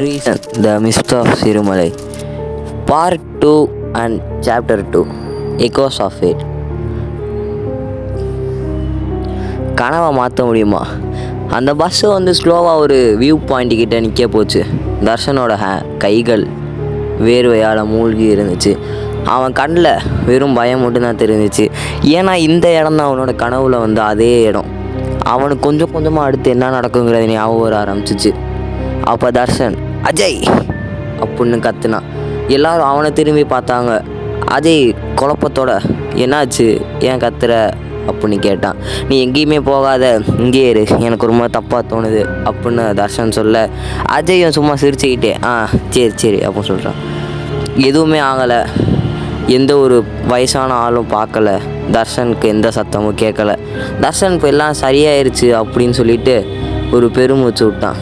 Reason The Mist of Sirumalai Part 2 and Chapter 2 Echoes of It. கனவை மாற்ற முடியுமா? அந்த பஸ்ஸு ஸ்லோவாக ஒரு வியூ பாயிண்ட் கிட்டே நிற்க போச்சு. தர்ஷனோட கைகள் வேர்வையால் மூழ்கி இருந்துச்சு. அவன் கண்ணில் வெறும் பயம் மட்டும்தான் தெரிஞ்சிச்சு. ஏன்னா இந்த இடம் தான் அவனோட கனவுல அதே இடம். அவனுக்கு கொஞ்சம் கொஞ்சமாக அடுத்து என்ன நடக்குங்கிறது ஞாபகம் வர ஆரம்பிச்சிச்சு. அப்போ தர்ஷன் அஜய் அப்படின்னு கத்துனான். எல்லாரும் அவனை திரும்பி பார்த்தாங்க. அஜய் குழப்பத்தோட என்னாச்சு, ஏன் கத்துற அப்படின்னு கேட்டான். நீ எங்கேயுமே போகாத, இங்கே இரு, எனக்கு ரொம்ப தப்பாக தோணுது அப்படின்னு தர்ஷன் சொல்ல, அஜயும் சும்மா சிரிச்சுக்கிட்டே சரி சரி அப்படின்னு சொல்கிறான். எதுவுமே ஆகலை. எந்த ஒரு வயசான ஆளும் பார்க்கல. தர்ஷனுக்கு எந்த சத்தமும் கேட்கல. தர்ஷன் இப்போ எல்லாம் சரியாயிருச்சு அப்படின்னு சொல்லிட்டு ஒரு பெருமூச்சு விட்டான்.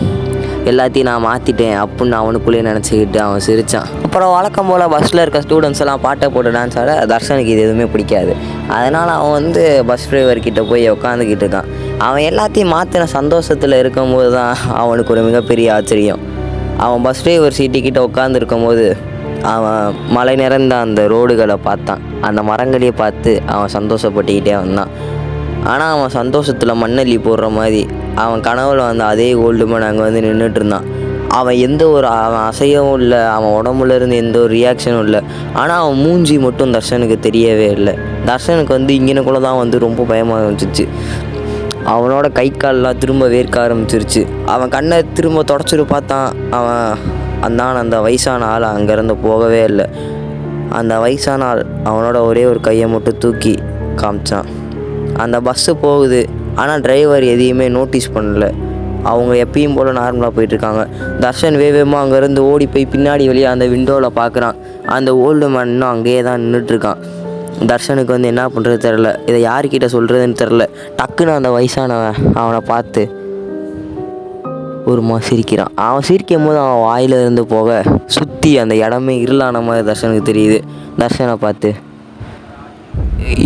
எல்லாத்தையும் நான் மாற்றிட்டேன் அப்படின்னு அவனுக்குள்ளேயே நினச்சிக்கிட்டு அவன் சிரித்தான். அப்புறம் வழக்கம் போல் பஸ்ஸில் இருக்க ஸ்டூடெண்ட்ஸ் எல்லாம் பாட்டை போட்டு டான்ஸ் ஆட தர்ஷனுக்கு இது எதுவுமே பிடிக்காது. அதனால் அவன் பஸ் டிரைவர்கிட்ட போய் உட்காந்துக்கிட்டு இருக்கான். அவன் எல்லாத்தையும் மாற்றின சந்தோஷத்தில் இருக்கும்போது தான் அவனுக்கு ஒரு மிகப்பெரிய ஆச்சரியம். அவன் பஸ் டிரைவர் சீட்டுக்கிட்ட உட்காந்துருக்கும் போது அவன் மழை நிறைந்த அந்த ரோடுகளை பார்த்தான். அந்த மரங்களையே பார்த்து அவன் சந்தோஷப்பட்டுக்கிட்டே வந்தான். ஆனால் அவன் சந்தோஷத்தில் மண்ணள்ளி போடுற மாதிரி அவன் கனவுல அதே ஓல்டு மேன் அங்கே நின்றுட்டு இருந்தான். அவன் அவன் அசையவும் இல்லை, அவன் உடம்புலேருந்து எந்த ஒரு ரியாக்ஷனும் இல்லை. ஆனால் அவன் மூஞ்சி மட்டும் தர்ஷனுக்கு தெரியவே இல்லை. தர்ஷனுக்கு இங்கனக்குள்ளே தான் ரொம்ப பயமாக இருந்துச்சு. அவனோட கை கால்லாம் திரும்ப வேர்க்க ஆரம்பிச்சிருச்சு. அவன் கண்ணை திரும்ப தொடச்சிட்டு பார்த்தான். அவன் அந்த வயசான ஆள் அங்கேருந்து போகவே இல்லை. அந்த வயசான ஆள் அவனோட ஒரே ஒரு கையை மட்டும் தூக்கி காமிச்சான். அந்த பஸ்ஸு போகுது, ஆனால் டிரைவர் எதையுமே நோட்டீஸ் பண்ணல. அவங்க எப்பயும் போல் நார்மலாக போயிட்டுருக்காங்க. தர்ஷன் வேகமாக அங்கேருந்து ஓடி போய் பின்னாடி வெளியே அந்த விண்டோவில் பார்க்குறான். அந்த ஓல்டு மேன் இன்னும் அங்கேயே தான் நின்றுட்டுருக்கான். தர்ஷனுக்கு என்ன பண்ணுறது தெரில, இதை யார்கிட்ட சொல்கிறதுன்னு தெரில. டக்குன்னு அந்த வயசானவன் அவனை பார்த்து ஒரு சிரிக்கிறான். அவன் சிரிக்கும் போது அவன் வாயிலிருந்து போக சுற்றி அந்த இடமே இருளான மாதிரி தர்ஷனுக்கு தெரியுது. தர்ஷனை பார்த்து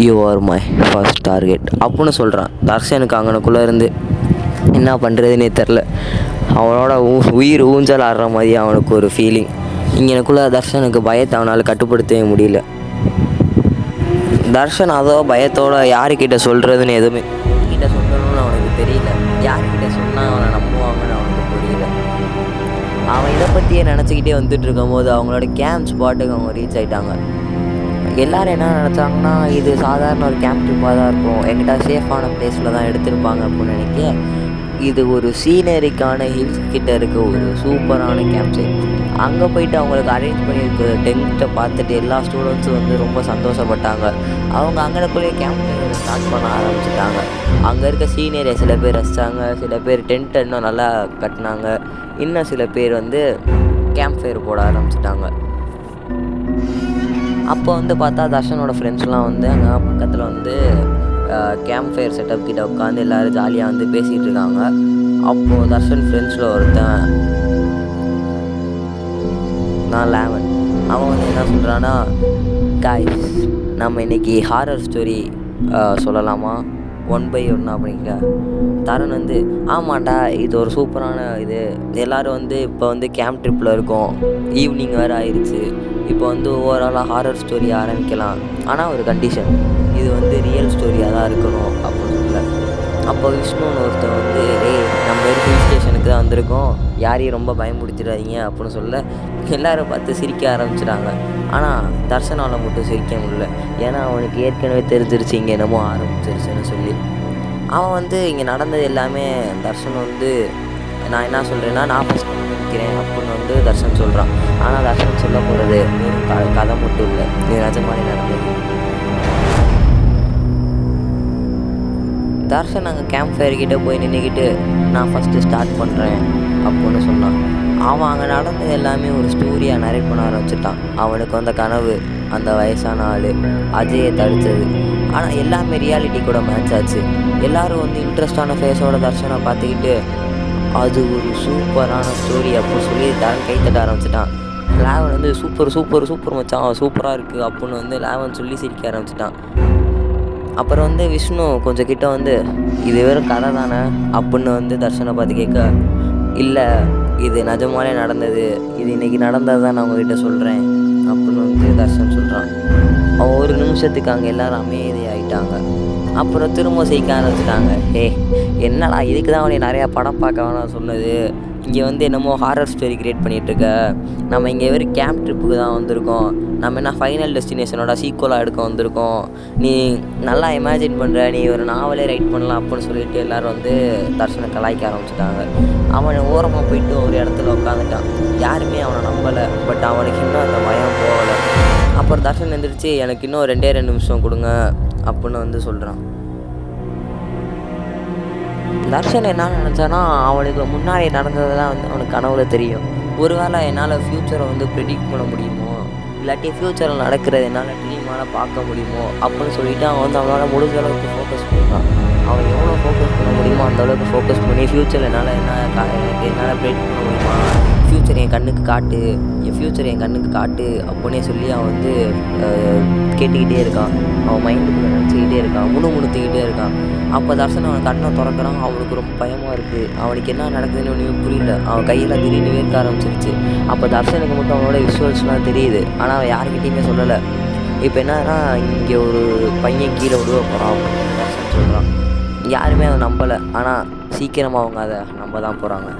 you are my first target அப்படின்னு சொல்கிறான். தர்ஷனுக்கு அங்கனுக்குள்ளே இருந்து என்ன பண்ணுறதுன்னே தெரில. அவனோட உயிர் ஊஞ்சல் ஆடுற மாதிரி அவனுக்கு ஒரு ஃபீலிங். இங்கனுக்குள்ளே தர்ஷனுக்கு பயத்தை அவனால் கட்டுப்படுத்தவே முடியல. தர்ஷன் அதோ பயத்தோட யாருக்கிட்ட சொல்கிறதுன்னு எதுவுமே கிட்ட சொல்லணும்னு அவனுக்கு தெரியல. யார்கிட்ட சொன்னால் அவனை நம்புவாங்கன்னு அவனுக்கு புரியல. அவன் இதை பற்றியே நினச்சிக்கிட்டே இருக்கும் போது அவங்களோட கேம்ப் ஸ்பாட்டுக்கு அவங்க ரீச் ஆகிட்டாங்க. எல்லோரும் என்ன நினச்சாங்கன்னா, இது சாதாரண ஒரு கேம்ப் ட்ரிப்பாக தான் இருக்கும், எங்கிட்ட சேஃபான பிளேஸில் தான் எடுத்திருப்பாங்க அப்படின்னு நினைக்க, இது ஒரு சீனரிக்கான ஹில்ஸ் கிட்டே இருக்க ஒரு சூப்பரான கேம்ப் சைட். அங்கே போயிட்டு அவங்களுக்கு அரேஞ்ச் பண்ணியிருக்க டென்ட்டை பார்த்துட்டு எல்லா ஸ்டூடெண்ட்ஸும் ரொம்ப சந்தோஷப்பட்டாங்க. அவங்க அங்கனக்குள்ளேயே கேம்ப் ஸ்டார்ட் பண்ண ஆரம்பிச்சிட்டாங்க. அங்கே இருக்க சீனியரை சில பேர் ரசித்தாங்க, சில பேர் டென்ட்டை இன்னும் நல்லா கட்டினாங்க, இன்னும் சில பேர் கேம்ப் ஃபயர் போட ஆரம்பிச்சிட்டாங்க. அப்போ பார்த்தா தர்ஷனோட ஃப்ரெண்ட்ஸ்லாம் அங்கே பக்கத்தில் கேம்ப் ஃபயர் செட்டப் கிட்ட உட்காந்து எல்லோரும் ஜாலியாக பேசிகிட்டு இருக்காங்க. அப்போது தர்ஷன் ஃப்ரெண்ட்ஸில் ஒருத்தன், நான் லேவன், அவன் என்ன சொல்கிறான்னா, காய்ஸ் நம்ம இன்றைக்கி ஹாரர் ஸ்டோரி சொல்லலாமா 1/1 அப்படிங்க. தருண் ஆமாண்டா, இது ஒரு சூப்பரான இது. எல்லோரும் இப்போ கேம்ப் ட்ரிப்பில் இருக்கோம், ஈவினிங் வேறு ஆயிடுச்சு, இப்போ ஓவராலாக ஹாரர் ஸ்டோரி ஆரம்பிக்கலாம். ஆனால் ஒரு கண்டிஷன், இது ரியல் ஸ்டோரியாக தான் இருக்கணும் அப்படின்னு சொல்ல. அப்போ விஷ்ணுன்னு ஒருத்தன் நம்ம ஹில் ஸ்டேஷனுக்கு தான் வந்திருக்கோம், யாரையும் ரொம்ப பயமுடுத்திடாதீங்க அப்படின்னு சொல்ல எல்லோரும் பார்த்து சிரிக்க ஆரம்பிச்சிட்டாங்க. ஆனால் தர்ஷனால் மட்டும் சிரிக்க முடியல. ஏன்னா அவனுக்கு ஏற்கனவே தெரிஞ்சிருச்சு இங்கே என்னமோ ஆரம்பிச்சிருச்சுன்னு சொல்லி. அவன் இங்கே நடந்தது எல்லாமே தர்ஷன் நான் என்ன சொல்கிறேன்னா, நான் ஃபஸ்ட் நினைக்கிறேன் அப்படின்னு தர்ஷன் சொல்கிறான். ஆனால் தர்ஷன் சொல்ல போகிறது கதை மட்டும் இல்லை, இது நிஜமானே நடந்தது. தர்ஷன் அங்கே கேம்ப் ஃபயர்கிட்ட போய் நின்றுக்கிட்டு நான் ஃபஸ்ட்டு ஸ்டார்ட் பண்ணுறேன் அப்படின்னு சொன்னான். அவன் அங்கே நடந்தது எல்லாமே ஒரு ஸ்டோரியாக நரேட் பண்ண ஆரம்பிச்சிட்டான். அவனுக்கு கனவு, அந்த வயசான ஆள் அஜயை தடுத்தது, ஆனால் எல்லாமே ரியாலிட்டி கூட மேட்ச் ஆச்சு. எல்லோரும் இன்ட்ரெஸ்டான ஃபேஸோட தர்ஷனை பார்த்துக்கிட்டு அது ஒரு சூப்பரான ஸ்டோரி அப்படின்னு சொல்லி தரன் கைத்தட்ட ஆரம்பிச்சிட்டான். லேவன் சூப்பர் சூப்பர் சூப்பர் மச்சான், சூப்பராக இருக்குது அப்படின்னு லேவன் சொல்லி சிரிக்க ஆரம்பிச்சிட்டான். அப்புறம் விஷ்ணு கொஞ்சம் கிட்ட இது வெறும் கதை தானே அப்படின்னு தர்ஷனை பார்த்து கேட்க, இல்லை இது நிஜமாலே நடந்தது, இது இன்றைக்கி நடந்தது தான் நான் உங்ககிட்ட சொல்கிறேன் அப்படின்னு வந்து தர்ஷன் சொல்கிறான். அவன் ஒரு நிமிஷத்துக்கு அங்கே எல்லோரும் அமைதியாகிட்டாங்க. அப்புறம் திரும்ப சிரிக்க ஆரம்பிச்சிட்டாங்க. என்னடா இதுக்கு தான் அவனை நிறையா படம் பார்க்க வேணாம் சொன்னது, இங்கே வந்து என்னமோ ஹாரர் ஸ்டோரி க்ரியேட் பண்ணிகிட்ருக்க, நம்ம இங்கே வெறும் கேம்ப் ட்ரிப்புக்கு தான் வந்திருக்கோம், நம்ம என்ன ஃபைனல் டெஸ்டினேஷனோட சீக்குவலாக எடுக்க வந்திருக்கோம், நீ நல்லா இமேஜின் பண்ணுற, நீ ஒரு நாவலே ரைட் பண்ணலாம் அப்படின்னு சொல்லிட்டு எல்லோரும் வந்து தர்ஷனை கலாய்க்க ஆரம்பிச்சிட்டாங்க. அவனை ஓரமாக போயிட்டு ஒரு இடத்துல உட்காந்துட்டான். யாருமே அவனை நம்பலை. பட் அவனுக்கு இன்னும் அந்த பயம் போகலை. அப்புறம் தர்ஷன் எழுந்திரிச்சு எனக்கு இன்னும் 2 நிமிஷம் கொடுங்க அப்படின்னு வந்து சொல்கிறான். தர்ஷன் என்ன நினச்சானா, அவனுக்கு முன்னாடி நடந்ததெல்லாம் வந்து அவனுக்கு கனவுல தெரியும். ஒருவேளை என்னால் ஃப்யூச்சரை வந்து ப்ரெடிக்ட் பண்ண முடியுமோ, இல்லாட்டி ஃப்யூச்சரில் நடக்கிறது என்னால் ட்ரீமால் பார்க்க முடியுமோ அப்படின்னு சொல்லிவிட்டு அவன் வந்து அவனால் முடிஞ்ச அளவுக்கு ஃபோக்கஸ் பண்ணுறான். அவன் எவ்வளோ ஃபோக்கஸ் பண்ண முடியுமோ அந்தளவுக்கு ஃபோக்கஸ் பண்ணி ஃப்யூச்சரில் எனக்கு என்னால் ப்ரெடிக்ட் பண்ண முடியுமா, ஃப்யூச்சர் என் கண்ணுக்கு காட்டு, என் ஃப்யூச்சர் என் கண்ணுக்கு காட்டு அப்படின்னே சொல்லி அவன் வந்து கேட்டுக்கிட்டே இருக்கான். அவன் மைண்டுக்குள்ளே நினச்சிக்கிட்டே இருக்கான், முணுமுணுத்துக்கிட்டே இருக்கான். அப்போ தர்ஷன் அவன் கண்ணை திறக்கிறான். அவனுக்கு ரொம்ப பயமாக இருக்குது. அவனுக்கு என்ன நடக்குதுன்னு ஒன்றுமே புரியல. அவன் கையெல்லாம் திடீர்னு வேர்க்க ஆரம்பிச்சிருச்சு. அப்போ தர்ஷனுக்கு மட்டும் அவனோட விஷுவல்ஸ்லாம் தெரியுது. ஆனால் அவன் யாருக்கிட்டையுமே சொல்லலை. இப்போ என்னன்னா, இங்கே ஒரு பையன் கீழே விடுவ போகிறான் அப்படின்னு தர்ஷன் சொல்கிறான். யாருமே அதை நம்பலை. ஆனால் சீக்கிரமாக அவங்க அதை நம்ப தான் போகிறாங்க.